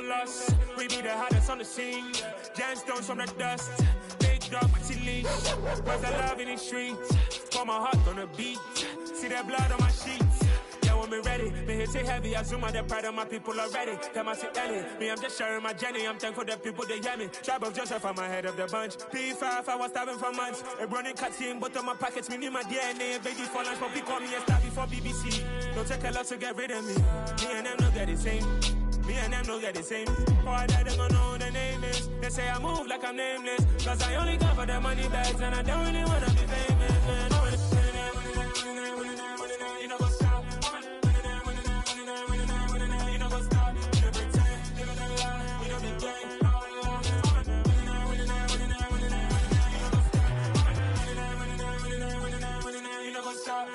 no loss. We be the hottest on the scene. Gemstones from the dust. Big dog, pretty leash. Where's the love in the streets? Pour my heart on the beat. See that blood on my sheets. Yeah, when we ready, me hit it heavy. I zoom out the pride of my people already. Them I see Ellie. Me, I'm just sharing my journey. I'm thankful that people they hear me. Tribe of Joseph, I'm ahead of the bunch. P5, I was starving for months. A running cutscene, but on my pockets, me need my DNA. Baby for lunch, but we call me a star before BBC. Don't take a lot to get rid of me. Me and them no get the same. Me and them no get the same. Oh, I died, they don't know who the name is. They say I move like I'm nameless. Cause I only come for the money bags. And I don't really wanna be famous, man. You know what's up? You know what's up? You know pretend, live in a lie. You know be gang. You know what's up?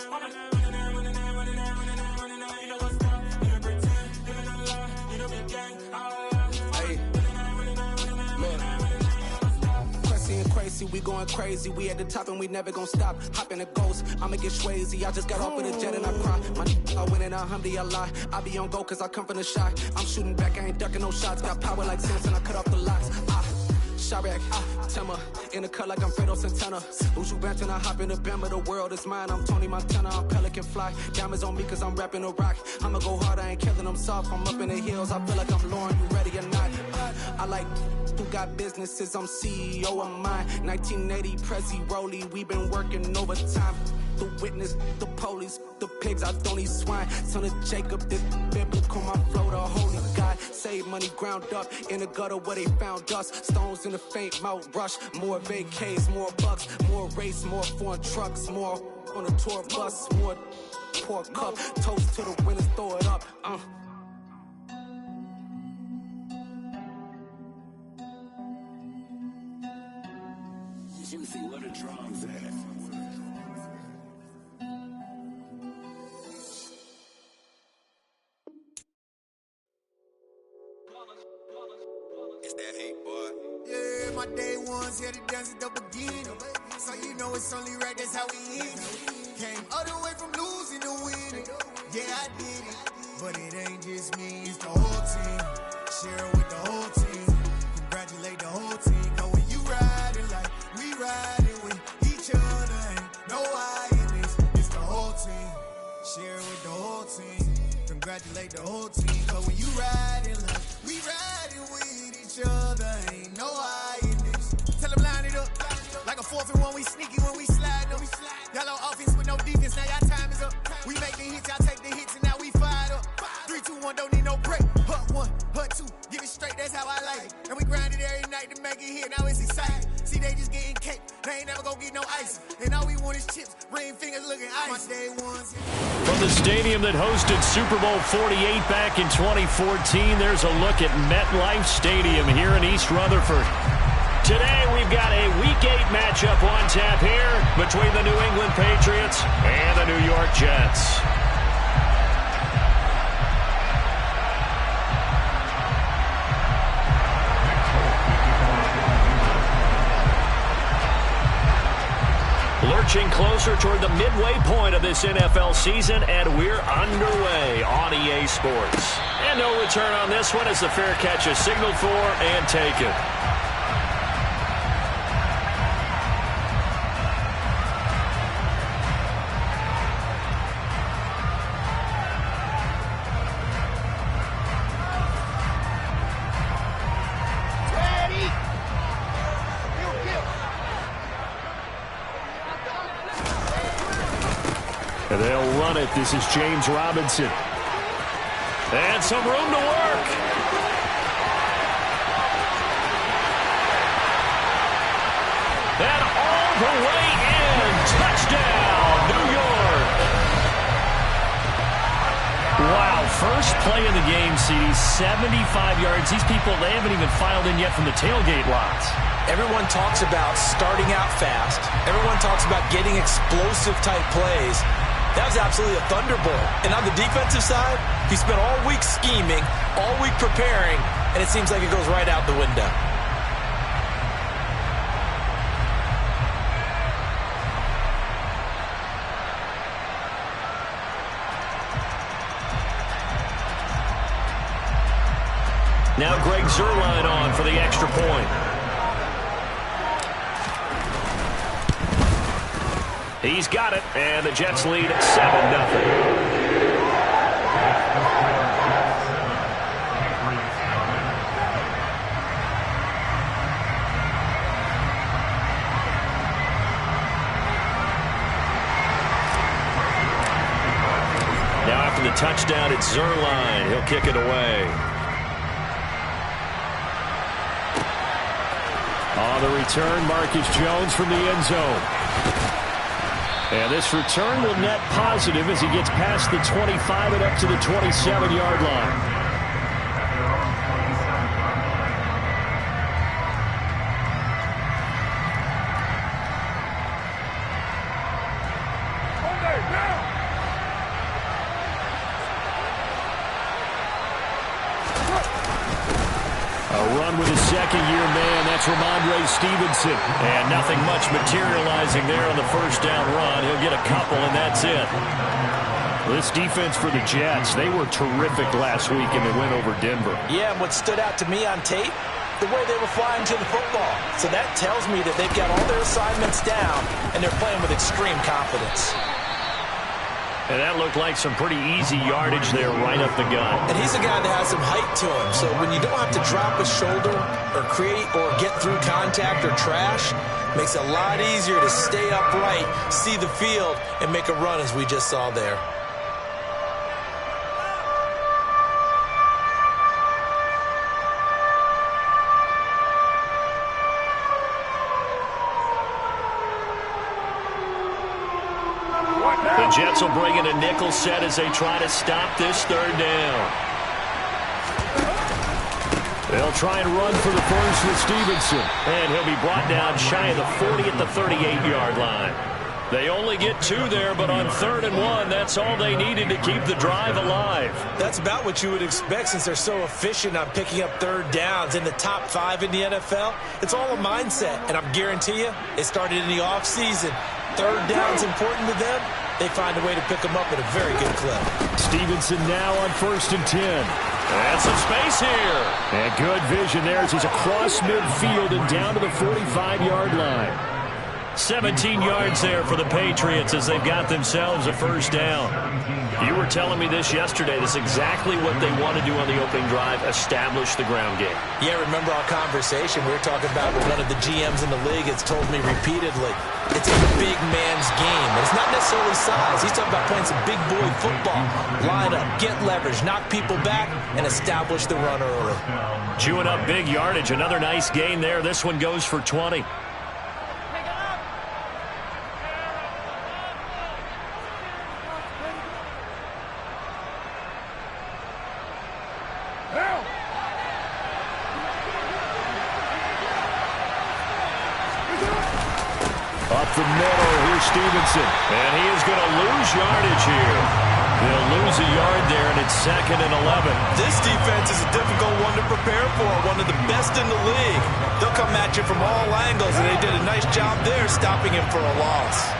We going crazy, we at the top and we never gonna stop. Hop in a ghost, I'ma get swayzy. I just got off with a jet and I cry. My I win in a Humvee, I lie. I be on go cause I come from the shot. I'm shooting back, I ain't ducking no shots. Got power like Samson, I cut off the locks. Chirac, Tema, in the cut like I'm Fredo Santana. Uju Banton, I hop in the Bama, the world is mine. I'm Tony Montana, I'm Pelican Fly. Diamonds on me cause I'm rapping a rock. I'ma go hard, I ain't killing them soft. I'm up in the hills, I feel like I'm Lauren, you ready or not? I like who got businesses, I'm CEO of mine. 1980, Prezi Rolly, we been working overtime. The witness, the police, the pigs, I don't eat swine. Son of Jacob, this biblical, my flow, the holy God. Save money ground up in the gutter where they found us. Stones in the faint mouth rush. More vacays, more bucks, more race, more foreign trucks, more on a tour bus, more pour cup. Toast to the winners, throw it up. Juicy, where the drums at? It's that hate, boy. Yeah, my day ones here to dance at the beginning. So you know it's only right, that's how we end it. Came all the way from losing to winning. Yeah, I did it. But it ain't just me, it's the whole team. Share it with the whole team. Congratulate the whole team. Cause when you riding like we riding with each other, ain't no I in this. It's the whole team. Share it with the whole team. Congratulate the whole team. Cause when you riding like we riding with each other, ain't no I in this. Tell them line it up. Like a 4th and 1, we sneaky when we slide them. Y'all on offense with no defense, now y'all time is up. We make the hits, y'all take the hits, and now we fired up. 3, 2, 1, don't need no break. Hut 1, hut 2, give it straight, that's how I like it. And we grind it every night to make it hit, now it's exciting. See, they just getting cake, they ain't never gonna get no ice. And all we want is chips, ring fingers looking ice. My day ones. From the stadium that hosted Super Bowl 48 back in 2014, there's a look at MetLife Stadium here in East Rutherford. Today we've got a Week 8 matchup on tap here between the New England Patriots and the New York Jets. Lurching closer toward the midway point of this NFL season, and we're underway on EA Sports. And no return on this one as the fair catch is signaled for and taken. And they'll run it. This is James Robinson. And some room to work. And all the way in. Touchdown, New York. Wow, first play of the game, CD, 75 yards. These people, they haven't even filed in yet from the tailgate lots. Everyone talks about starting out fast. Everyone talks about getting explosive type plays. That was absolutely a thunderbolt. And on the defensive side, he spent all week scheming, all week preparing, and it seems like it goes right out the window. Now Greg Zuerlein on for the extra point. He's got it, and the Jets lead 7-0. The touchdown, it's Zuerlein. He'll kick it away. On the return, Marcus Jones from the end zone. And this return will net positive as he gets past the 25 and up to the 27-yard line. Second-year man, that's Ramondre Stevenson. And nothing much materializing there on the first down run. He'll get a couple, and that's it. This defense for the Jets, they were terrific last week in the win over Denver. Yeah, and what stood out to me on tape, the way they were flying to the football. So that tells me that they've got all their assignments down, and they're playing with extreme confidence. And that looked like some pretty easy yardage there right up the gut. And he's a guy that has some height to him. So when you don't have to drop a shoulder or create or get through contact or trash, makes it a lot easier to stay upright, see the field, and make a run as we just saw there. The Jets will bring in a nickel set as they try to stop this third down. They'll try and run for the first with Stevenson. And he'll be brought down shy of the 40 at the 38-yard line. They only get 2 there, but on 3rd and 1, that's all they needed to keep the drive alive. That's about what you would expect since they're so efficient on picking up third downs. In the top 5 in the NFL, it's all a mindset. And I guarantee you, it started in the offseason. Third down's important to them. They find a way to pick them up at a very good clip. Stevenson now on 1st and 10. And some space here. And good vision there as he's across midfield and down to the 45-yard line. 17 yards there for the Patriots as they've got themselves a first down. You were telling me this yesterday. This is exactly what they want to do on the opening drive, establish the ground game. Yeah, remember our conversation we were talking about with one of the GMs in the league has told me repeatedly. It's a big man's game. And it's not necessarily size. He's talking about playing some big boy football. Line up, get leverage, knock people back, and establish the run early. Chewing up big yardage. Another nice gain there. This one goes for 20. Up the middle, here's Stevenson. And he is going to lose yardage here. They'll lose a yard there, and it's 2nd and 11. This defense is a difficult one to prepare for, one of the best in the league. They'll come at you from all angles, and they did a nice job there stopping him for a loss.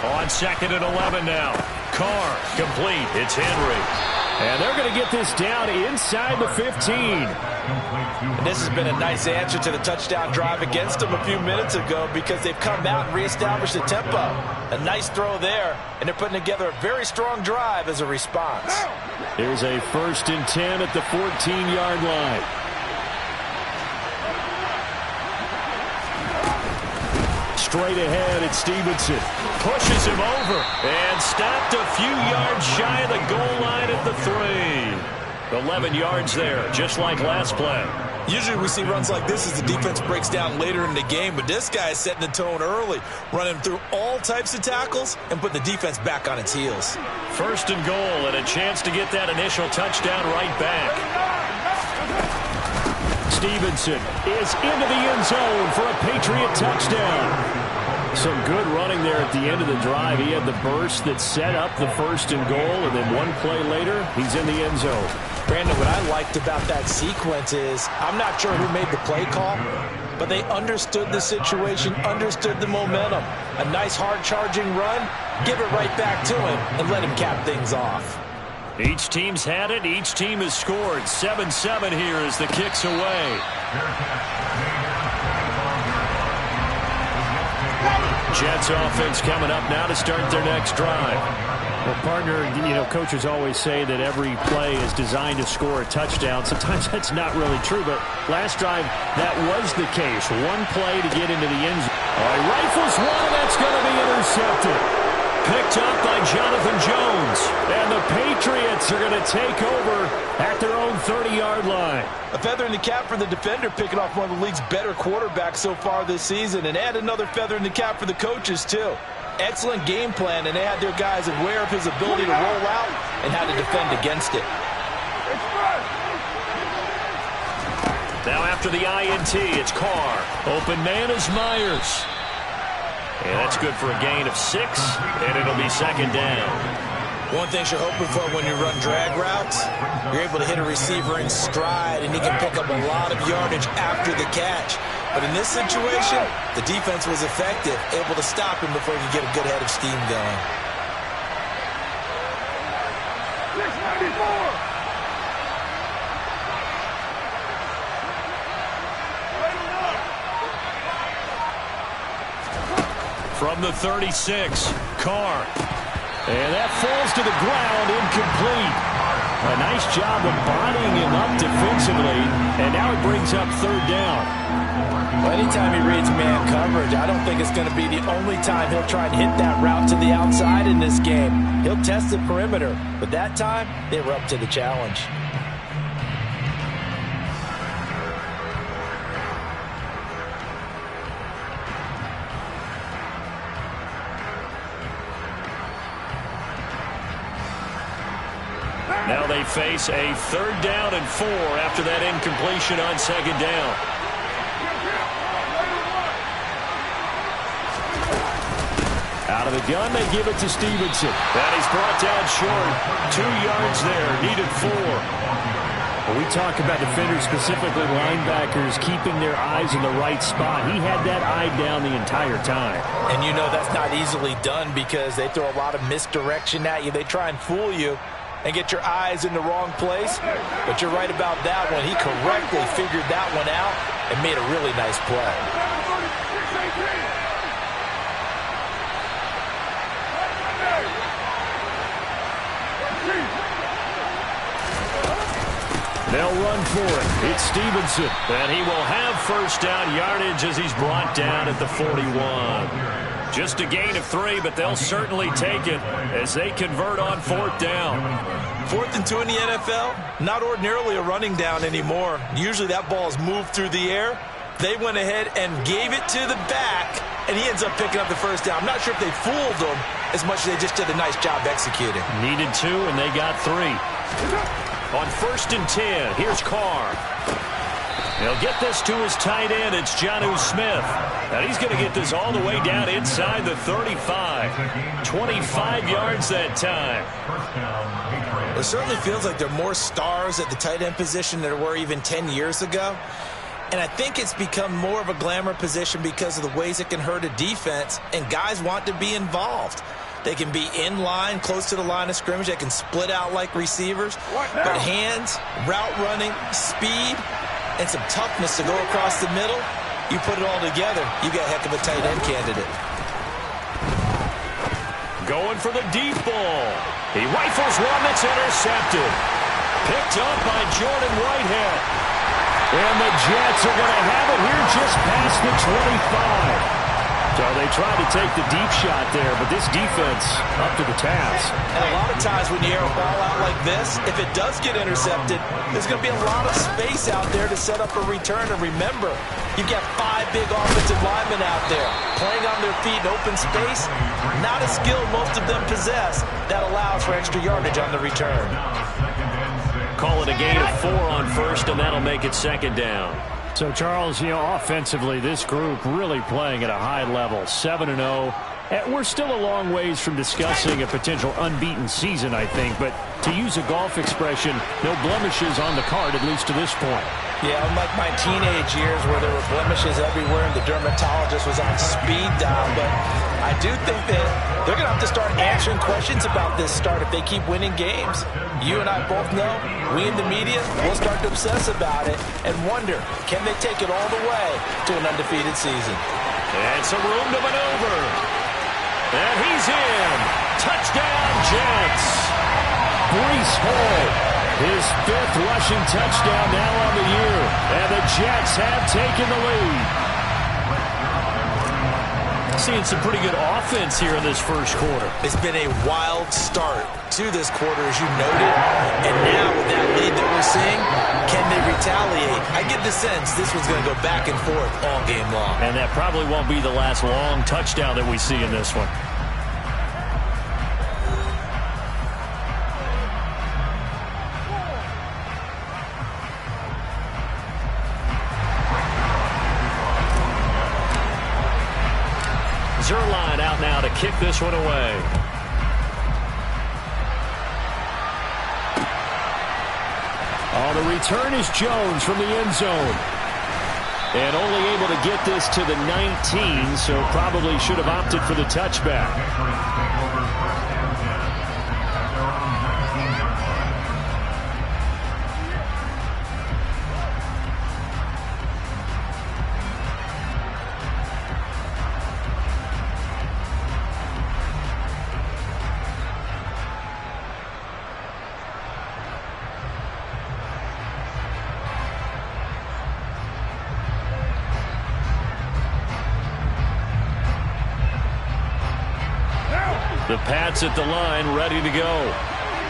On 2nd and 11 now. Carr, complete. It's Henry. And they're going to get this down inside the 15. And this has been a nice answer to the touchdown drive against them a few minutes ago because they've come out and reestablished the tempo. A nice throw there, and they're putting together a very strong drive as a response. Here's a 1st and 10 at the 14-yard line. Straight ahead, it's Stevenson. Pushes him over and stopped a few yards shy of the goal line at the 3. 11 yards there, just like last play. Usually we see runs like this as the defense breaks down later in the game, but this guy is setting the tone early, running through all types of tackles and putting the defense back on its heels. 1st and goal and a chance to get that initial touchdown right back. Stevenson is into the end zone for a Patriot touchdown. Some good running there at the end of the drive. He had the burst that set up the 1st and goal, and then one play later, he's in the end zone. Brandon, what I liked about that sequence is I'm not sure who made the play call, but they understood the situation, understood the momentum. A nice hard-charging run, give it right back to him, and let him cap things off. Each team's had it. Each team has scored. 7-7 here as the kick's away. Jets offense coming up now to start their next drive. Well, partner, coaches always say that every play is designed to score a touchdown. Sometimes that's not really true, but last drive, that was the case. One play to get into the end zone. All right, rifles one, that's going to be intercepted. Picked up by Jonathan Jones. And the Patriots are going to take over at their own 30-yard line. A feather in the cap for the defender, picking off one of the league's better quarterbacks so far this season. And add another feather in the cap for the coaches, too. Excellent game plan, and they had their guys aware of his ability to roll out and how to defend against it. Now after the INT, it's Carr. Open man is Myers. And that's good for a gain of 6, and it'll be second down. One thing you're hoping for when you run drag routes, you're able to hit a receiver in stride, and he can pick up a lot of yardage after the catch. But in this situation, the defense was effective, able to stop him before he could get a good head of steam going. 694. From the 36, Carr. And that falls to the ground, incomplete. A nice job of bodying him up defensively, and now it brings up third down. Well, anytime he reads man coverage, I don't think it's going to be the only time he'll try and hit that route to the outside in this game. He'll test the perimeter, but that time, they were up to the challenge. Now they face a 3rd down and 4 after that incompletion on second down. Out of the gun, they give it to Stevenson. And he's brought down short. 2 yards there, needed 4. Well, we talk about defenders, specifically linebackers, keeping their eyes in the right spot. He had that eye down the entire time. And you know that's not easily done because they throw a lot of misdirection at you. They try and fool you and get your eyes in the wrong place. But you're right about that one. He correctly figured that one out and made a really nice play. They'll run for it. It's Stevenson. And he will have first down yardage as he's brought down at the 41. Just a gain of 3, but they'll certainly take it as they convert on 4th down. 4th and 2 in the NFL, not ordinarily a running down anymore. Usually that ball is moved through the air. They went ahead and gave it to the back, and he ends up picking up the first down. I'm not sure if they fooled him as much as they just did a nice job executing. Needed 2, and they got 3. On 1st and 10, here's Carr. He'll get this to his tight end. It's Jonnu Smith. And he's going to get this all the way down inside the 35. 25 yards that time. It certainly feels like there are more stars at the tight end position than there were even 10 years ago. And I think it's become more of a glamour position because of the ways it can hurt a defense, and guys want to be involved. They can be in line, close to the line of scrimmage. They can split out like receivers. But hands, route running, speed, and some toughness to go across the middle, you put it all together, you got a heck of a tight end candidate. Going for the deep ball. He rifles one that's intercepted. Picked up by Jordan Whitehead. And the Jets are going to have it here just past the 25. So they tried to take the deep shot there, but this defense up to the task. And a lot of times when you air a ball out like this, if it does get intercepted, there's going to be a lot of space out there to set up a return. And remember, you've got 5 big offensive linemen out there playing on their feet in open space. Not a skill most of them possess that allows for extra yardage on the return. Call it a gain of 4 on 1st, and that'll make it second down. So, Charles, offensively, this group really playing at a high level, 7-0. We're still a long ways from discussing a potential unbeaten season, I think. But to use a golf expression, no blemishes on the card, at least to this point. Yeah, unlike my teenage years where there were blemishes everywhere and the dermatologist was on speed dial. But I do think that they're going to have to start answering questions about this start if they keep winning games. You and I both know, we in the media will start to obsess about it and wonder, can they take it all the way to an undefeated season? And some room to maneuver. And he's in. Touchdown, Jets. Breece Hall, his 5th rushing touchdown now on the year. And the Jets have taken the lead. Seeing some pretty good offense here in this first quarter. It's been a wild start to this quarter, as you noted. And now with that lead that we're seeing, can they retaliate? I get the sense this one's going to go back and forth all game long. And that probably won't be the last long touchdown that we see in this one. Zuerlein out now to kick this one away. The return is Jones from the end zone. And only able to get this to the 19, so probably should have opted for the touchback. The Pats at the line, ready to go.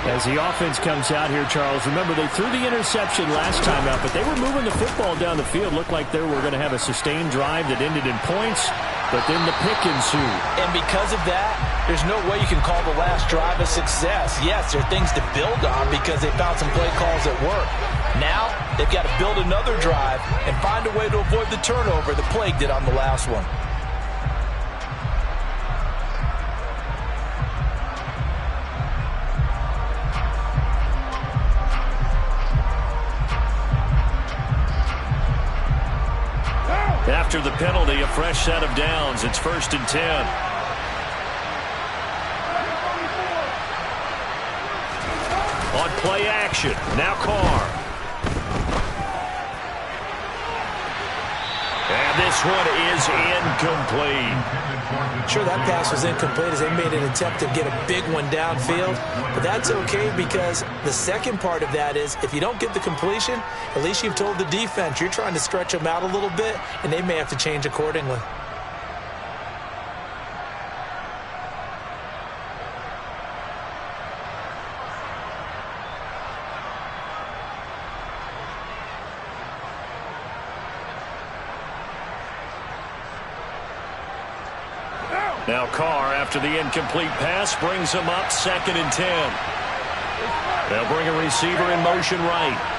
As the offense comes out here, Charles, remember they threw the interception last time out, but they were moving the football down the field. Looked like they were going to have a sustained drive that ended in points, but then the pick ensued. And because of that, there's no way you can call the last drive a success. Yes, there are things to build on because they found some play calls that work. Now, they've got to build another drive and find a way to avoid the turnover that plagued it on the last one. After the penalty, a fresh set of downs. It's 1st and 10. On play action, now Carr. And this one is incomplete. Sure, that pass was incomplete as they made an attempt to get a big one downfield. But that's okay because the second part of that is if you don't get the completion, at least you've told the defense you're trying to stretch them out a little bit, and they may have to change accordingly. Now Carr, after the incomplete pass, brings him up 2nd and 10. They'll bring a receiver in motion right.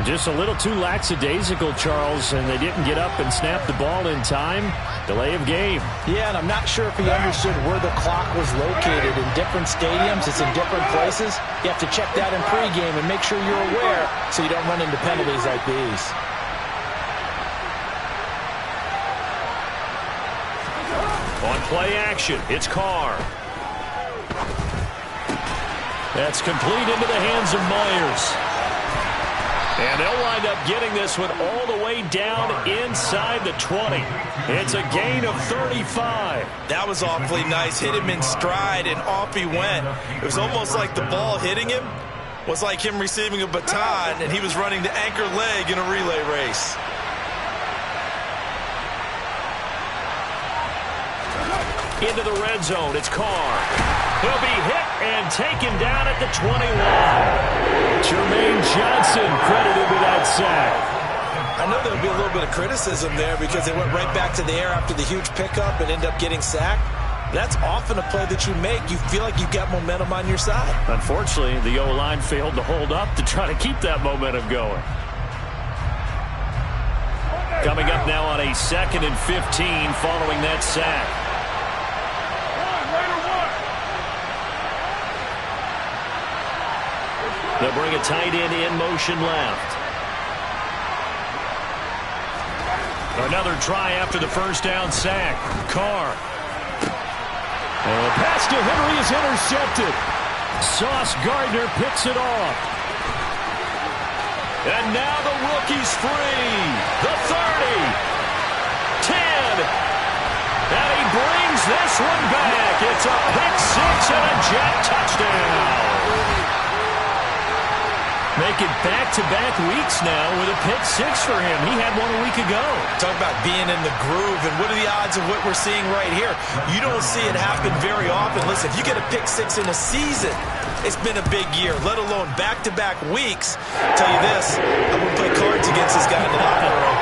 Just a little too lackadaisical, Charles, and they didn't get up and snap the ball in time. Delay of game. Yeah, and I'm not sure if he understood where the clock was located. In different stadiums, it's in different places. You have to check that in pregame and make sure you're aware so you don't run into penalties like these. On play action, it's Carr. That's complete into the hands of Myers. And they'll wind up getting this one all the way down inside the 20. It's a gain of 35. That was awfully nice. Hit him in stride, and off he went. It was almost like the ball hitting him was like him receiving a baton, and he was running the anchor leg in a relay race. Into the red zone, it's Carr. He'll be hit and taken down at the 21. Jermaine Johnson credited with that sack. I I know there'll be a little bit of criticism there because they went right back to the air after the huge pickup and ended up getting sacked. That's often a play that you make. You feel like you've got momentum on your side. Unfortunately, the O-line failed to hold up to try to keep that momentum going. Coming up now on a 2nd and 15 following that sack. They'll bring a tight end in motion left. Another try after the first down sack. Carr. And the pass to Henry is intercepted. Sauce Gardner picks it off. And now the rookie's free. The 30. 10. And he brings this one back. It's a pick six and a Jet touchdown. Make it back-to-back weeks now with a pick six for him. He had one a week ago. Talk about being in the groove, and what are the odds of what we're seeing right here? You don't see it happen very often. Listen, if you get a pick six in a season, it's been a big year, let alone back-to-back weeks. I'll tell you this, I wouldn't play cards against this guy in the locker room.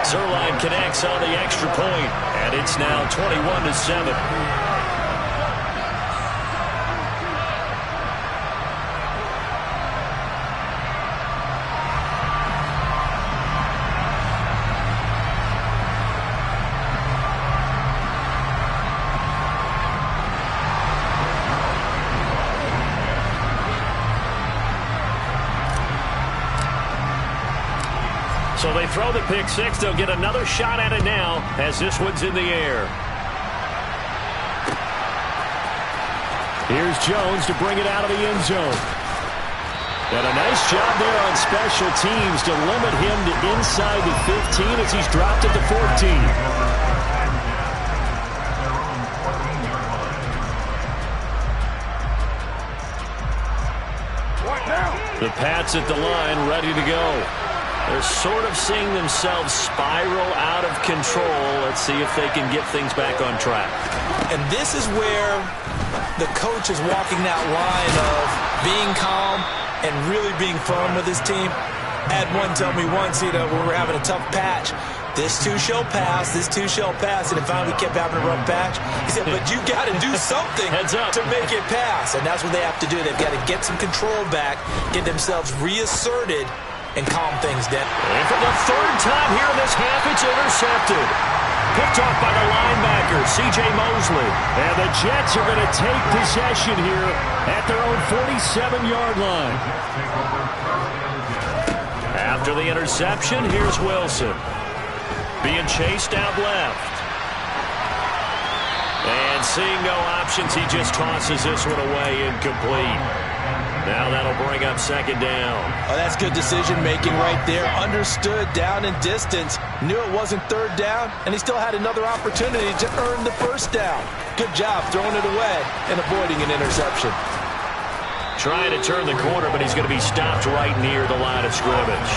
Zuerlein connects on the extra point, and it's now 21-7. So they throw the pick six. They'll get another shot at it now as this one's in the air. Here's Jones to bring it out of the end zone. And a nice job there on special teams to limit him to inside the 15 as he's dropped at the 14. The Pats at the line, ready to go. They're sort of seeing themselves spiral out of control. Let's see if they can get things back on track. And this is where the coach is walking that line of being calm and really being firm with his team. I had one tell me once, when we were having a tough patch, this too shall pass, this too shall pass, and it finally kept having a rough patch. He said, but you got to do something to make it pass, and that's what they have to do. They've got to get some control back, get themselves reasserted, and calm things down. And for the third time here in this half, it's intercepted. Picked off by the linebacker, C.J. Mosley. And the Jets are going to take possession here at their own 47-yard line. After the interception, here's Wilson. Being chased out left. And seeing no options, he just tosses this one away incomplete. Now that'll bring up second down. Oh, that's good decision-making right there. Understood down and distance. Knew it wasn't third down, and he still had another opportunity to earn the first down. Good job throwing it away and avoiding an interception. Trying to turn the corner, but he's going to be stopped right near the line of scrimmage.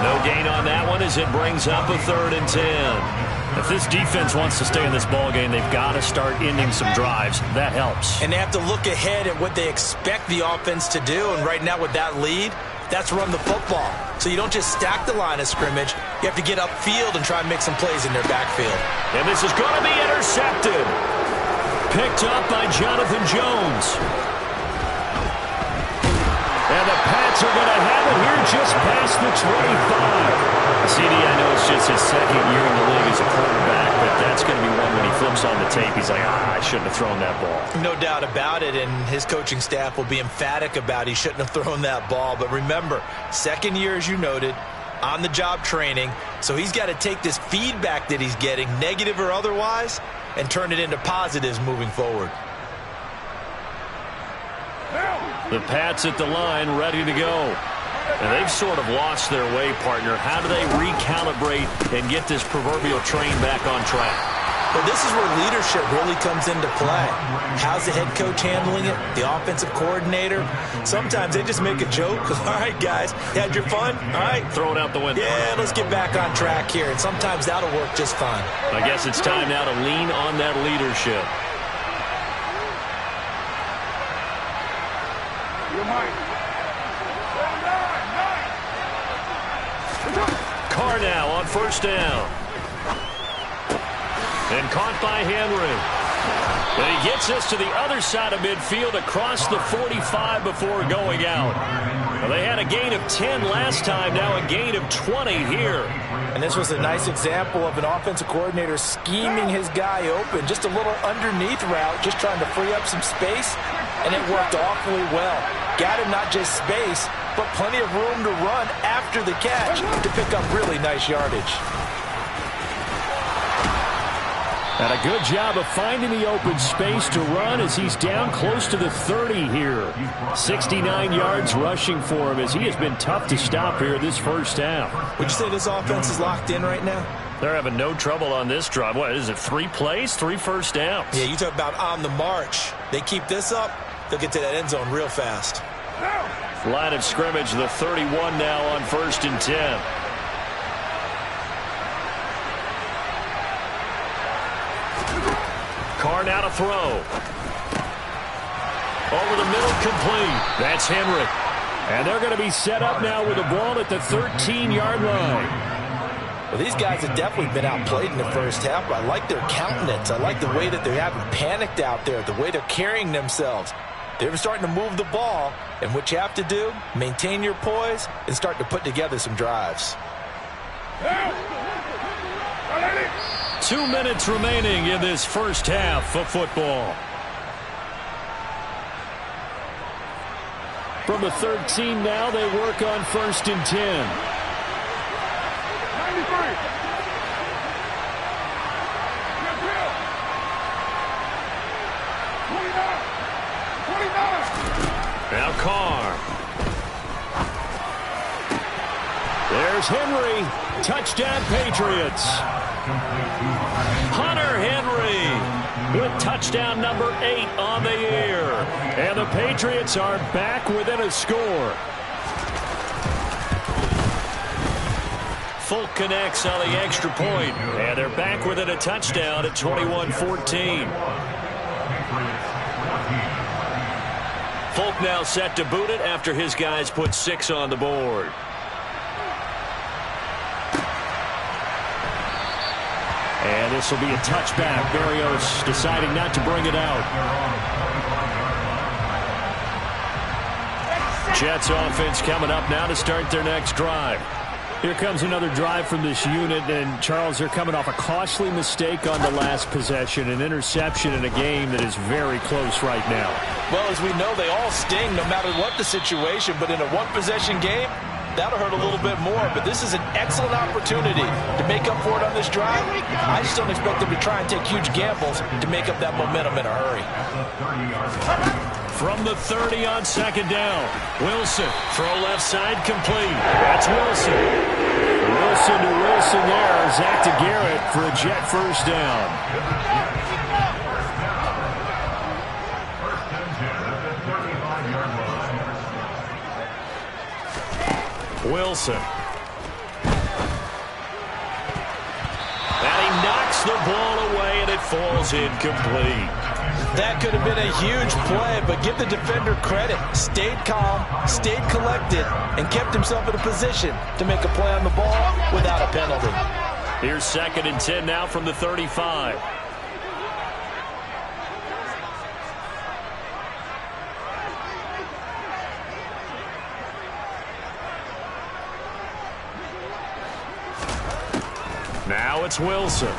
No gain on that one as it brings up a 3rd and 10. If this defense wants to stay in this ballgame, they've got to start ending some drives. That helps. And they have to look ahead at what they expect the offense to do. And right now with that lead, that's run the football. So you don't just stack the line of scrimmage. You have to get upfield and try and make some plays in their backfield. And this is going to be intercepted. Picked up by Jonathan Jones. And the Pats are going to have it here just past the 25. CD, I know it's just his second year in the league as a quarterback, but that's going to be one when he flips on the tape. He's like, I shouldn't have thrown that ball. No doubt about it, and his coaching staff will be emphatic about he shouldn't have thrown that ball. But remember, second year, as you noted, on-the-job training, so he's got to take this feedback that he's getting, negative or otherwise, and turn it into positives moving forward. The Pats at the line, ready to go. And they've sort of lost their way, partner. How do they recalibrate and get this proverbial train back on track? Well, this is where leadership really comes into play. How's the head coach handling it? The offensive coordinator? Sometimes they just make a joke. All right, guys, you had your fun? All right. Throw it out the window. Yeah, let's get back on track here. And sometimes that'll work just fine. I guess it's time now to lean on that leadership. Carr now on first down. And caught by Henry. And he gets us to the other side of midfield across the 45 before going out. Well, they had a gain of 10 last time, now a gain of 20 here. And this was a nice example of an offensive coordinator scheming his guy open. Just a little underneath route, just trying to free up some space, and it worked awfully well. Got him not just space, but plenty of room to run after the catch to pick up really nice yardage. And a good job of finding the open space to run as he's down close to the 30 here. 69 yards rushing for him as he has been tough to stop here this first half. Would you say this offense is locked in right now? They're having no trouble on this drive. What is it, 3 plays, 3 first downs? Yeah, you talk about on the march. They keep this up, they'll get to that end zone real fast. Line of scrimmage, the 31 now on 1st and 10. Carr now to throw. Over the middle, complete. That's Henry. And they're going to be set up now with the ball at the 13-yard line. Well, these guys have definitely been outplayed in the first half, but I like their countenance. I like the way that they haven't panicked out there, the way they're carrying themselves. They're starting to move the ball, and what you have to do, maintain your poise and start to put together some drives. 2 minutes remaining in this first half of football. From the 13 now, they work on 1st and 10. 93. Now Carr. There's Henry. Touchdown Patriots. Hunter Henry with touchdown number 8 on the year. And the Patriots are back within a score. Folk connects on the extra point. And they're back within a touchdown at 21-14. Folk now set to boot it after his guys put 6 on the board. And this will be a touchback. Berrios deciding not to bring it out. Jets offense coming up now to start their next drive. Here comes another drive from this unit, and Charles, they're coming off a costly mistake on the last possession, an interception in a game that is very close right now. Well, as we know, they all sting no matter what the situation, but in a one-possession game, that'll hurt a little bit more, but this is an excellent opportunity to make up for it on this drive. I just don't expect them to try and take huge gambles to make up that momentum in a hurry. From the 30 on 2nd down, Wilson, throw left side, complete. That's Wilson. Wilson to Wilson there. Zach to Garrett for a Jet first down. Wilson. And he knocks the ball away, and it falls incomplete. That could have been a huge play, but give the defender credit. Stayed calm, stayed collected, and kept himself in a position to make a play on the ball without a penalty. Here's 2nd and 10 now from the 35. Now it's Wilson.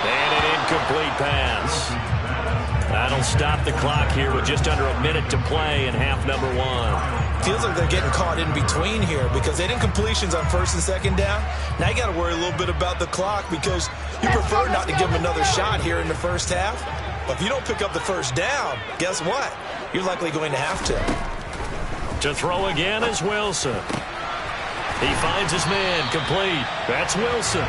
And an incomplete pass. That'll stop the clock here with just under a minute to play in half number 1. Feels like they're getting caught in between here because they didn't completions on 1st and 2nd down. Now you got to worry a little bit about the clock because you prefer not to give them another shot here in the first half. But if you don't pick up the first down, guess what? You're likely going to have to. To throw again is Wilson. He finds his man, complete. That's Wilson.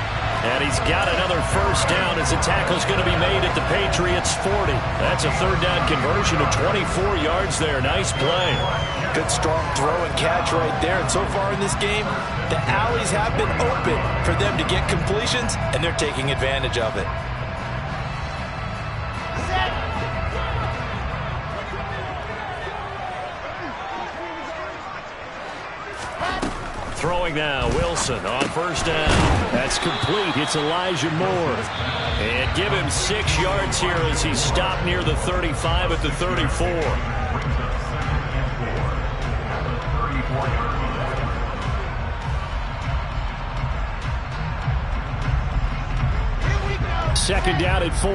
And he's got another first down as the tackle's going to be made at the Patriots' 40. That's a 3rd down conversion of 24 yards there. Nice play. Good strong throw and catch right there. And so far in this game, the alleys have been open for them to get completions, and they're taking advantage of it. Throwing now, Wilson on first down. That's complete. It's Elijah Moore. And give him 6 yards here as he stopped near the 35 at the 34. Second down at 4.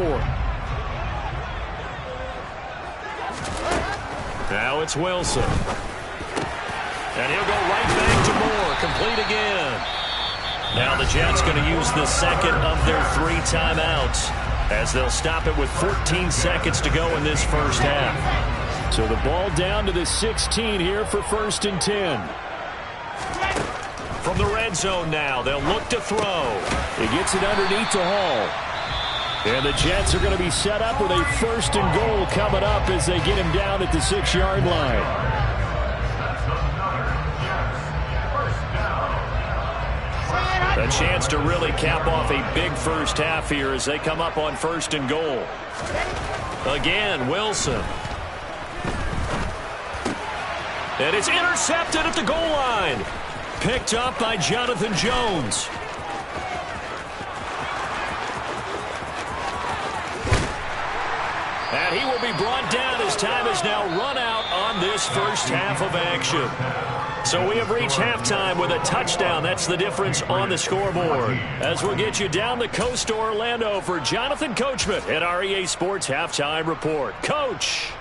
Now it's Wilson. And he'll go right back to Moore. Complete again. Now the Jets going to use the second of their 3 timeouts as they'll stop it with 14 seconds to go in this first half. So the ball down to the 16 here for 1st and 10. From the red zone now, they'll look to throw. He gets it underneath to Hall. And the Jets are going to be set up with a 1st and goal coming up as they get him down at the 6-yard line. A chance to really cap off a big first half here as they come up on 1st and goal. Again, Wilson. And it's intercepted at the goal line. Picked up by Jonathan Jones. And he will be brought down as time is now run out on this first half of action. So we have reached halftime with a touchdown. That's the difference on the scoreboard. As we'll get you down the coast to Orlando for Jonathan Coachman at our EA Sports Halftime Report. Coach.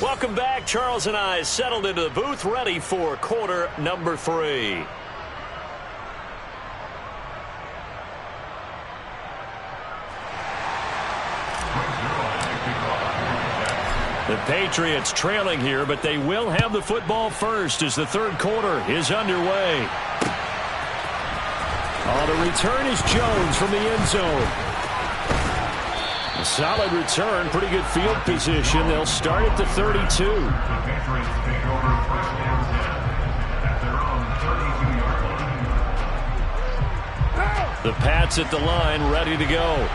Welcome back. Charles and I settled into the booth ready for quarter number 3. The Patriots trailing here, but they will have the football first as the third quarter is underway. The return is Jones from the end zone. A solid return, pretty good field position. They'll start at the 32. The Pats at the line, ready to go.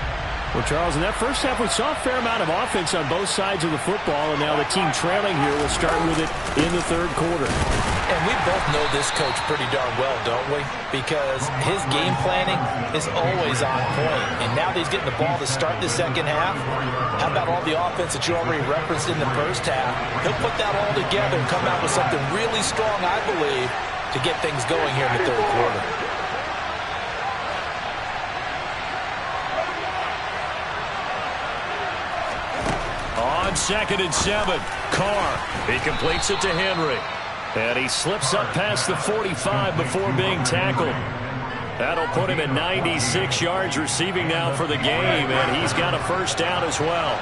Well, Charles, in that first half, we saw a fair amount of offense on both sides of the football, and now the team trailing here will start with it in the third quarter. And we both know this coach pretty darn well, don't we? Because his game planning is always on point. And now that he's getting the ball to start the second half, how about all the offense that you already referenced in the first half? He'll put that all together and come out with something really strong, I believe, to get things going here in the third quarter. On 2nd and 7, Carr. He completes it to Henry. And he slips up past the 45 before being tackled. That'll put him at 96 yards receiving now for the game, and he's got a first down as well.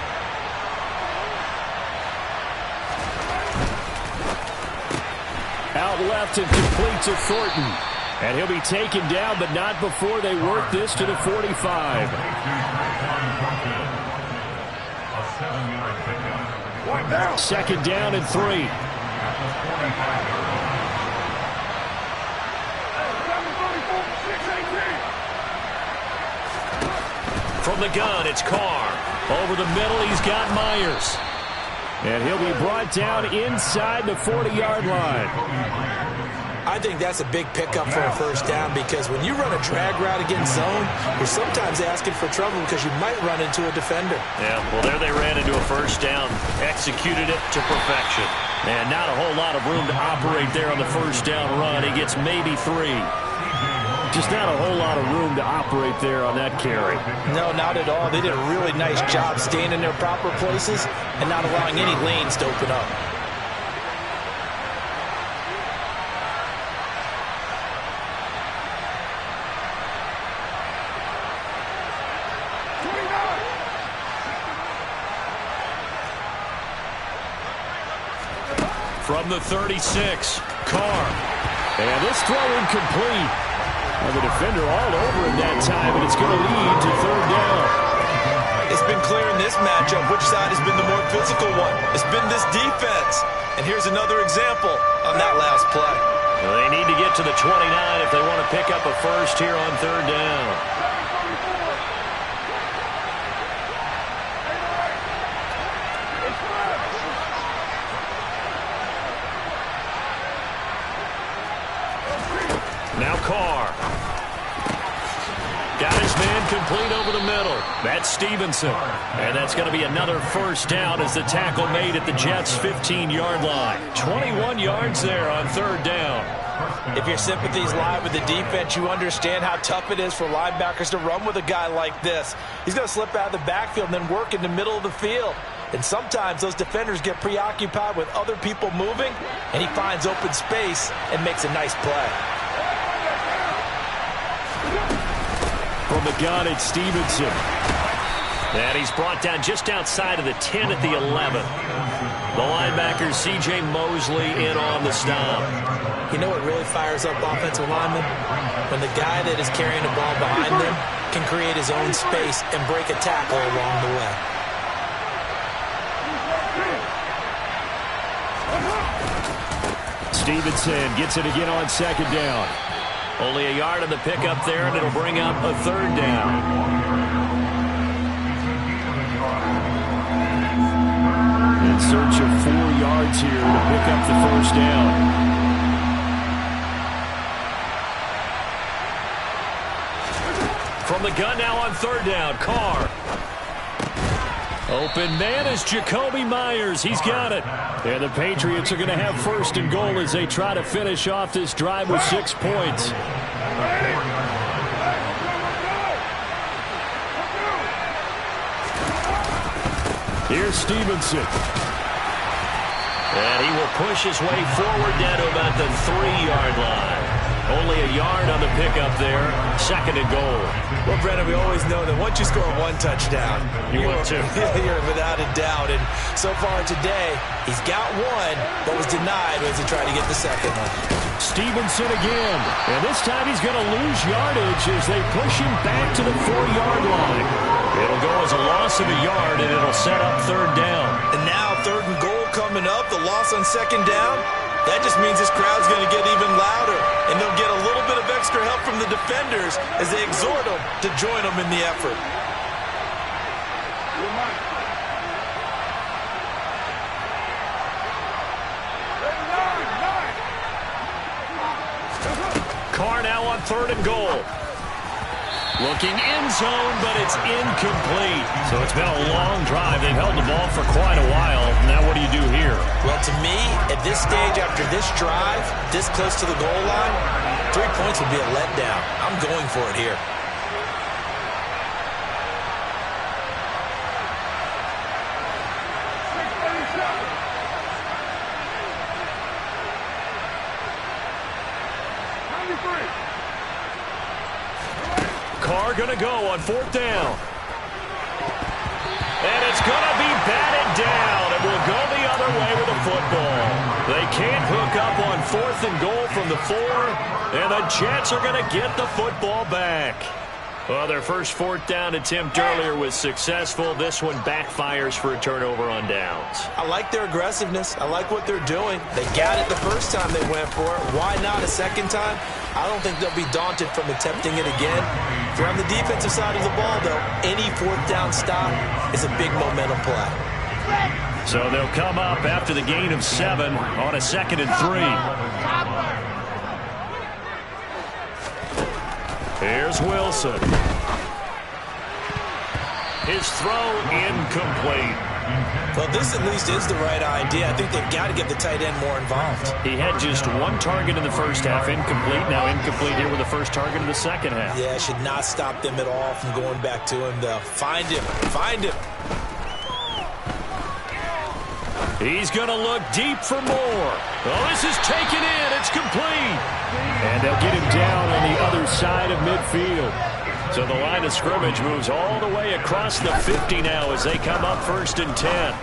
Out left and complete to Thornton. And he'll be taken down, but not before they work this to the 45. Second down and 3. From the gun, it's Carr. Over the middle, he's got Myers. And he'll be brought down inside the 40-yard line. I think that's a big pickup for a first down because when you run a drag route against zone, you're sometimes asking for trouble because you might run into a defender. Yeah, well, there they ran into a first down, executed it to perfection. And not a whole lot of room to operate there on the first down run. He gets maybe 3. Just not a whole lot of room to operate there on that carry. No, not at all. They did a really nice job staying in their proper places and not allowing any lanes to open up. From the 36, Carr. And this throw incomplete. And the defender all over him that time, and it's going to lead to third down. It's been clear in this matchup which side has been the more physical one. It's been this defense. And here's another example on that last play. Well, they need to get to the 29 if they want to pick up a first here on third down. Now Carr. Got his man complete over the middle. That's Stevenson. And that's going to be another first down as the tackle made at the Jets' 15-yard line. 21 yards there on third down. If your sympathies lie with the defense, you understand how tough it is for linebackers to run with a guy like this. He's going to slip out of the backfield and then work in the middle of the field. And sometimes those defenders get preoccupied with other people moving, and he finds open space and makes a nice play. From the gun, it's Stevenson. And he's brought down just outside of the 10 at the 11. The linebacker, C.J. Mosley, in on the stop. You know what really fires up offensive linemen? When the guy that is carrying the ball behind them can create his own space and break a tackle along the way. Stevenson gets it again on second down. Only a yard on the pickup there, and it'll bring up a third down. In search of 4 yards here to pick up the first down. From the gun now on third down, Carr. Open man is Jacoby Myers. He's got it. And the Patriots are going to have first and goal as they try to finish off this drive with 6 points. Here's Stevenson. And he will push his way forward down to about the 3-yard line. Only a yard on the pickup there. Second and goal. Well, Brennan, we always know that once you score one touchdown, you want two. You're without a doubt. And so far today, he's got one, but was denied as he tried to get the second one. Stevenson again. And this time he's going to lose yardage as they push him back to the 4-yard line. It'll go as a loss of a yard, and it'll set up third down. And now third and goal coming up. The loss on second down. That just means this crowd's going to get even louder, and they'll get a little bit of extra help from the defenders as they exhort them to join them in the effort. Carr now on third and goal. Looking end zone, but it's incomplete. So it's been a long drive. They've held the ball for quite a while. Now what do you do here? Well, to me, at this stage, after this drive, this close to the goal line, 3 points would be a letdown. I'm going for it here. Carr going to go on fourth down. And it's going to be batted down. It will go the other way with the football. They can't hook up on fourth and goal from the 4, and the Jets are going to get the football back. Well, their first fourth down attempt earlier was successful. This one backfires for a turnover on downs. I like their aggressiveness. I like what they're doing. They got it the first time they went for it. Why not a second time? I don't think they'll be daunted from attempting it again. If you're on the defensive side of the ball, though, any fourth down stop is a big momentum play. So they'll come up after the gain of 7 on a 2nd and 3. Here's Wilson. His throw incomplete. Well, this at least is the right idea. I think they've got to get the tight end more involved. He had just 1 target in the first half, incomplete. Now incomplete here with the first target in the second half. Yeah, should not stop them at all from going back to him, though. Find him. Find him. He's going to look deep for more. Oh, this is taken in. It's complete. And they'll get him down on the other side of midfield. So the line of scrimmage moves all the way across the 50 now as they come up 1st and 10.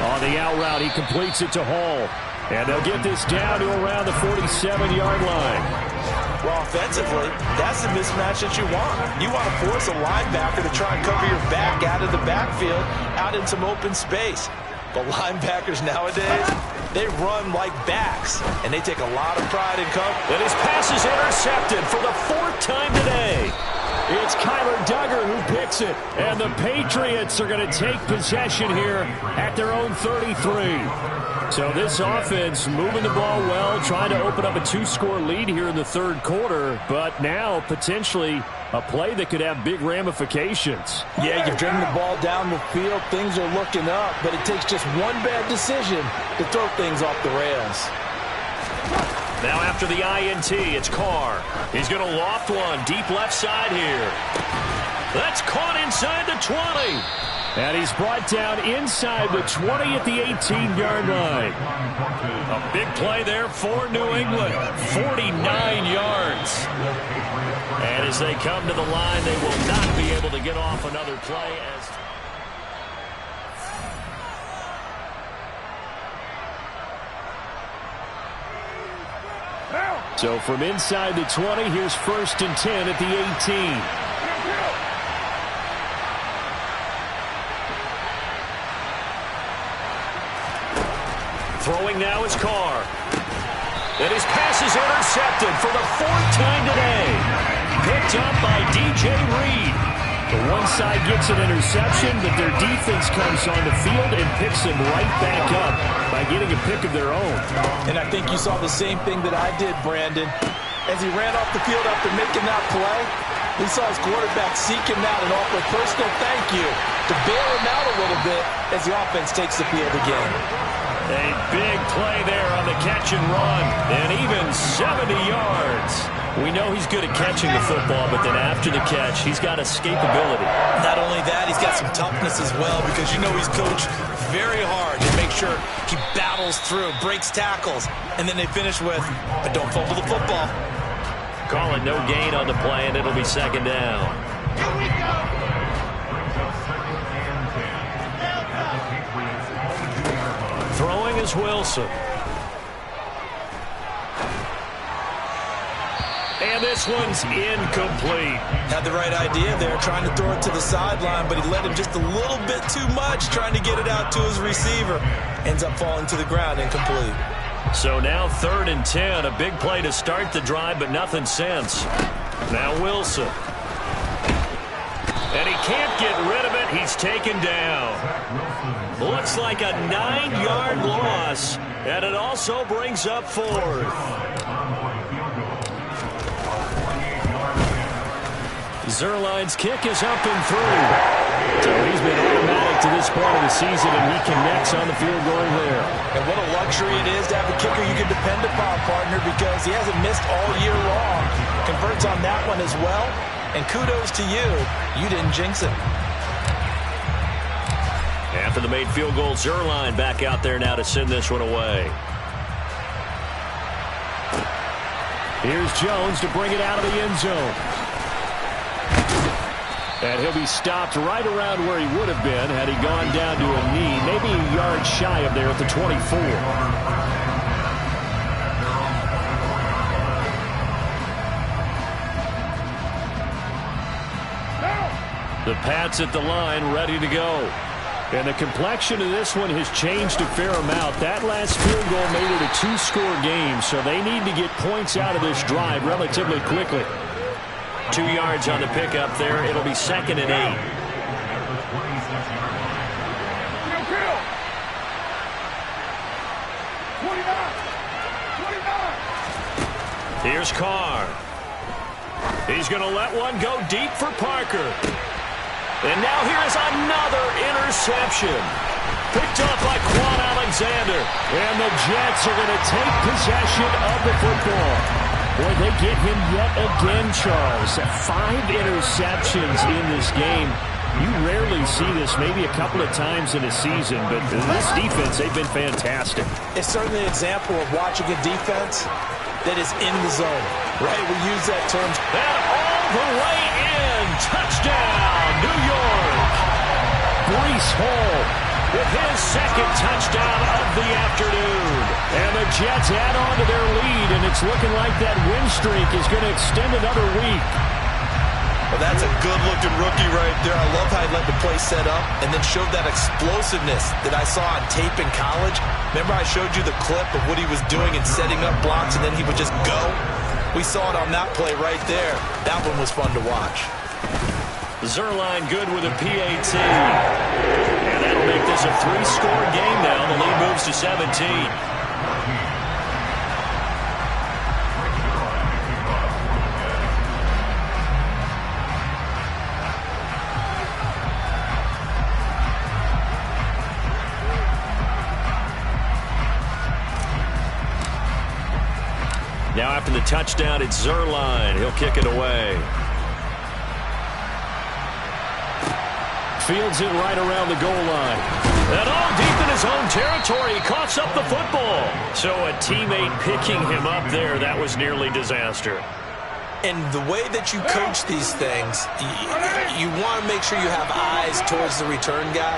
On the out route, he completes it to Hall. And they'll get this down to around the 47-yard line. Well, offensively, that's the mismatch that you want. You want to force a linebacker to try and cover your back out of the backfield, out in some open space. But linebackers nowadays, they run like backs, and they take a lot of pride in cover. And his pass is intercepted for the 4th time today. It's Kyler Duggar who picks it. And the Patriots are going to take possession here at their own 33. So this offense moving the ball well, trying to open up a 2-score lead here in the third quarter. But now potentially a play that could have big ramifications. Yeah, you've driven the ball down the field. Things are looking up, but it takes just one bad decision to throw things off the rails. Now after the INT, it's Carr. He's going to loft one deep left side here. That's caught inside the 20. And he's brought down inside the 20 at the 18-yard line. A big play there for New England. 49 yards. And as they come to the line, they will not be able to get off another play. So from inside the 20, here's 1st and 10 at the 18. Throwing now is Carr. And his pass is intercepted for the 4th time today. Picked up by DJ Reed. The one side gets an interception, but their defense comes on the field and picks them right back up by getting a pick of their own. And I think you saw the same thing that I did, Brandon. As he ran off the field after making that play, we saw his quarterback seek him out and offer a personal thank you to bail him out a little bit as the offense takes the field again. A big play there on the catch and run, and even 70 yards. We know he's good at catching the football, but then after the catch, he's got escapability. Not only that, he's got some toughness as well, because you know he's coached very hard to make sure he battles through, breaks tackles, and then they finish with, but don't fumble the football. Call it no gain on the play, and it'll be 2nd down. Here we go. Throwing is Wilson. And this one's incomplete. Had the right idea there, trying to throw it to the sideline, but he let him just a little bit too much, trying to get it out to his receiver. Ends up falling to the ground, incomplete. So now 3rd and 10, a big play to start the drive, but nothing since. Now Wilson. And he can't get rid of it. He's taken down. Looks like a 9-yard loss, and it also brings up 4th. Zuerlein's kick is up and through. So he's been automatic to this point of the season, and he connects on the field going there. And what a luxury it is to have a kicker you can depend upon, partner, because he hasn't missed all year long. Converts on that one as well. And kudos to you. You didn't jinx it. After the made field goal, Zuerlein back out there now to send this one away. Here's Jones to bring it out of the end zone. And he'll be stopped right around where he would have been had he gone down to a knee, maybe a yard shy of there at the 24. The Pats at the line, ready to go. And the complexion of this one has changed a fair amount. That last field goal made it a 2-score game, so they need to get points out of this drive relatively quickly. 2 yards on the pickup there. It'll be 2nd and 8. Here's Carr. He's going to let one go deep for Parker. And now here is another interception. Picked up by Quan Alexander. And the Jets are going to take possession of the football. Boy, they get him yet again, Charles. 5 interceptions in this game. You rarely see this, maybe a couple of times in a season, but this defense, they've been fantastic. It's certainly an example of watching a defense that is in the zone, right? We use that term. And all the way in. Touchdown, New York. Breece Hall with his 2nd touchdown of the afternoon. And the Jets add on to their lead, and it's looking like that win streak is going to extend another week. Well, that's a good-looking rookie right there. I love how he let the play set up and then showed that explosiveness that I saw on tape in college. Remember I showed you the clip of what he was doing and setting up blocks, and then he would just go? We saw it on that play right there. That one was fun to watch. Zuerlein good with a PAT. And that'll make this a 3-score game now. The lead moves to 17. Now after the touchdown, it's Zuerlein. He'll kick it away. Fields it right around the goal line. And all deep in his own territory. He coughs up the football. So a teammate picking him up there, that was nearly disaster. And the way that you coach these things, you want to make sure you have eyes towards the return guy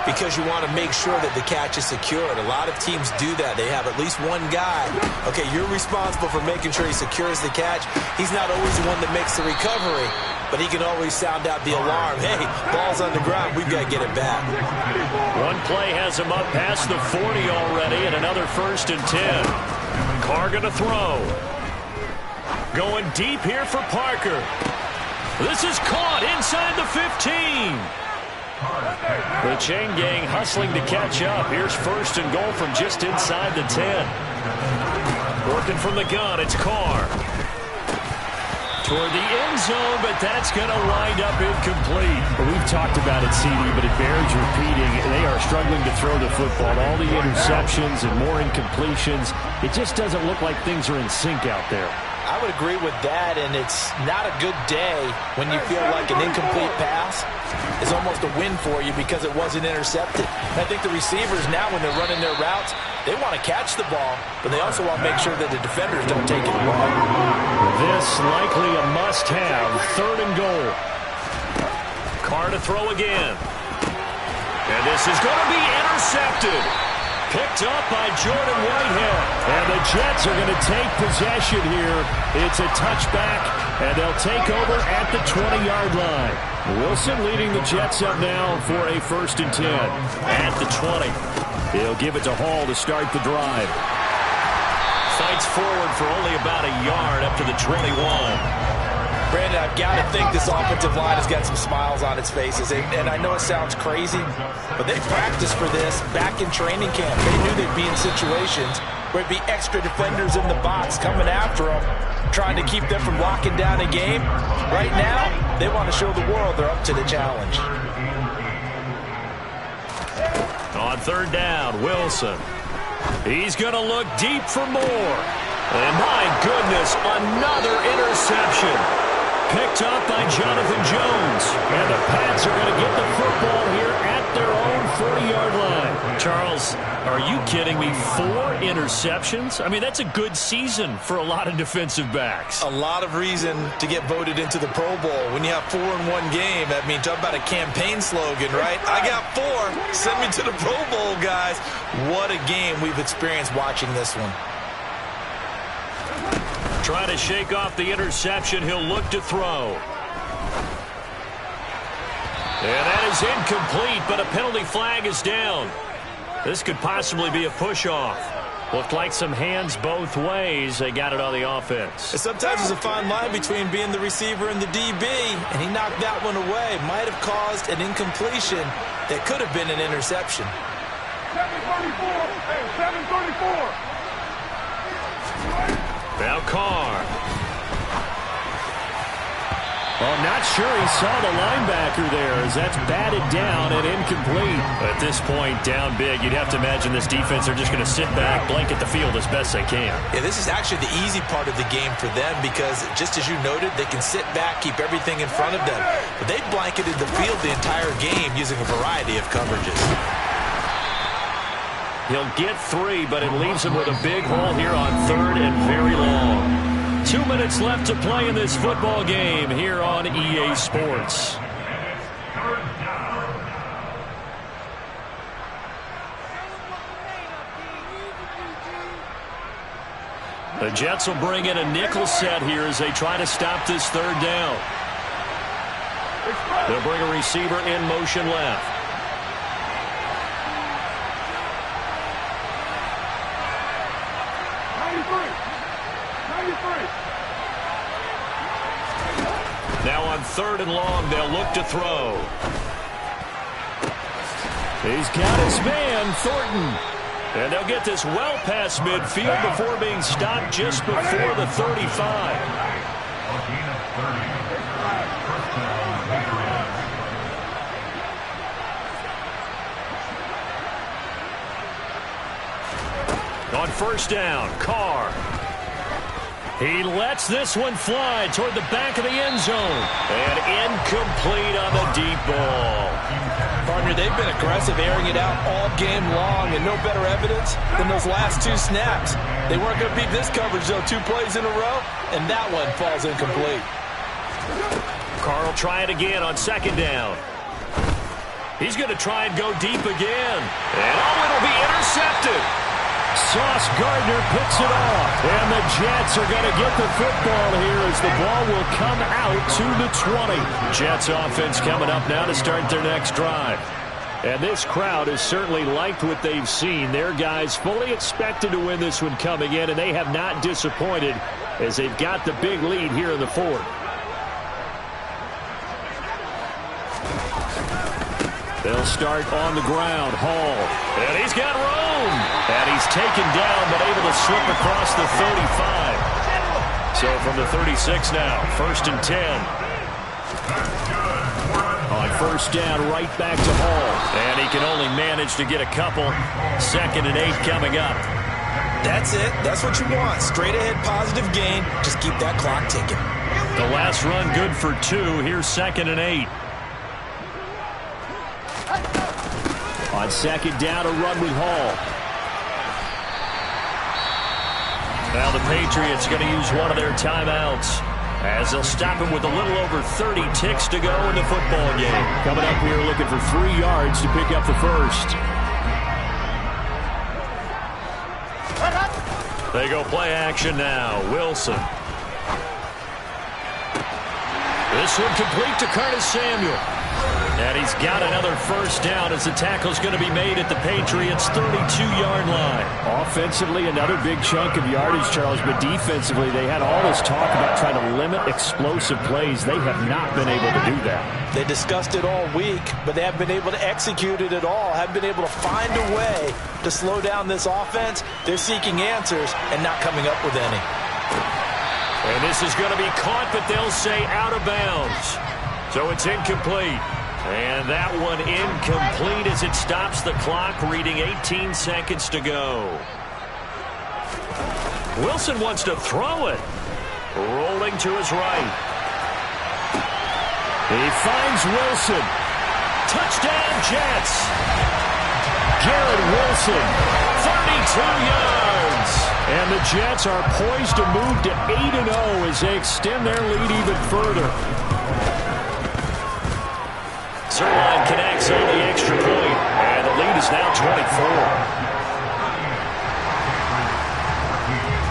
because you want to make sure that the catch is secured. A lot of teams do that. They have at least one guy. Okay, you're responsible for making sure he secures the catch. He's not always the one that makes the recovery, but he can always sound out the alarm. Hey, ball's on the ground. We've got to get it back. One play has him up past the 40 already, and another 1st and 10. Carr going to throw. Going deep here for Parker. This is caught inside the 15. The chain gang hustling to catch up. Here's 1st and goal from just inside the 10. Working from the gun, it's Carr. Toward the end zone, but that's going to wind up incomplete. Well, we've talked about it, CD, but it bears repeating. They are struggling to throw the football. All the interceptions and more incompletions. It just doesn't look like things are in sync out there. I would agree with that, and it's not a good day when you feel like an incomplete pass is almost a win for you because it wasn't intercepted. And I think the receivers now, when they're running their routes, they want to catch the ball, but they also want to make sure that the defenders don't take it away. This likely a must-have. 3rd and goal. Carr to throw again. And this is going to be intercepted. Picked up by Jordan Whitehead. And the Jets are going to take possession here. It's a touchback, and they'll take over at the 20-yard line. Wilson leading the Jets up now for a 1st and 10 at the 20. He'll give it to Hall to start the drive. Fights forward for only about a yard up to the 21. Brandon, I've got to think this offensive line has got some smiles on its faces. And I know it sounds crazy, but they practiced for this back in training camp. They knew they'd be in situations where it'd be extra defenders in the box coming after them, trying to keep them from locking down a game. Right now, they want to show the world they're up to the challenge. On 3rd down, Wilson. He's going to look deep for more. And my goodness, another interception. Picked up by Jonathan Jones. And the Pats are going to get the football here at their own 40-yard line. Charles, are you kidding me? 4 interceptions? I mean, that's a good season for a lot of defensive backs. A lot of reason to get voted into the Pro Bowl. When you have 4 in one game, I mean, talk about a campaign slogan, right? I got 4. Send me to the Pro Bowl, guys. What a game we've experienced watching this one. Trying to shake off the interception. He'll look to throw. And that is incomplete, but a penalty flag is down. This could possibly be a push-off. Looked like some hands both ways. They got it on the offense. Sometimes there's a fine line between being the receiver and the DB, and he knocked that one away. Might have caused an incompletion that could have been an interception. 734. Now Carr. Well, not sure he saw the linebacker there as that's batted down and incomplete. At this point, down big, you'd have to imagine this defense are just going to sit back, blanket the field as best they can. Yeah, this is actually the easy part of the game for them because, just as you noted, they can sit back, keep everything in front of them. But they blanketed the field the entire game using a variety of coverages. He'll get 3, but it leaves him with a big hole here on 3rd and very long. 2 minutes left to play in this football game here on EA Sports. The Jets will bring in a nickel set here as they try to stop this 3rd down. They'll bring a receiver in motion left. Now on 3rd and long, they'll look to throw. He's got his man, Thornton. And they'll get this well past midfield before being stopped just before the 35. On 1st down, Carr. He lets this one fly toward the back of the end zone. And incomplete on the deep ball. Partner, they've been aggressive, airing it out all game long, and no better evidence than those last 2 snaps. They weren't going to beat this coverage, though, 2 plays in a row, and that one falls incomplete. Carr will try it again on 2nd down. He's going to try and go deep again. And it'll be intercepted. Sauce Gardner picks it off. And the Jets are going to get the football here as the ball will come out to the 20. Jets offense coming up now to start their next drive. And this crowd has certainly liked what they've seen. Their guys fully expected to win this one coming in, and they have not disappointed as they've got the big lead here in the 4th. They'll start on the ground. Hall. And he's got room. And he's taken down, but able to slip across the 35. So from the 36 now, 1st and 10. On 1st down, right back to Hall. And he can only manage to get a couple. 2nd and 8 coming up. That's it. That's what you want. Straight ahead positive gain. Just keep that clock ticking. The last run good for 2. Here's 2nd and 8. On 2nd down, a run with Hall. Now the Patriots going to use one of their timeouts as they'll stop him with a little over 30 ticks to go in the football game. Coming up here looking for 3 yards to pick up the first. They go play action now. Wilson. This one complete to Curtis Samuel. And he's got another 1st down as the tackle's going to be made at the Patriots' 32-yard line. Offensively, another big chunk of yardage, Charles, but defensively, they had all this talk about trying to limit explosive plays. They have not been able to do that. They discussed it all week, but they haven't been able to execute it at all, haven't been able to find a way to slow down this offense. They're seeking answers and not coming up with any. And this is going to be caught, but they'll say out of bounds. So it's incomplete. And that one incomplete as it stops the clock, reading 18 seconds to go. Wilson wants to throw it. Rolling to his right. He finds Wilson. Touchdown, Jets. Garrett Wilson, 32 yards. And the Jets are poised to move to 8-0 as they extend their lead even further. Zuerlein connects on the extra point, and the lead is now 24.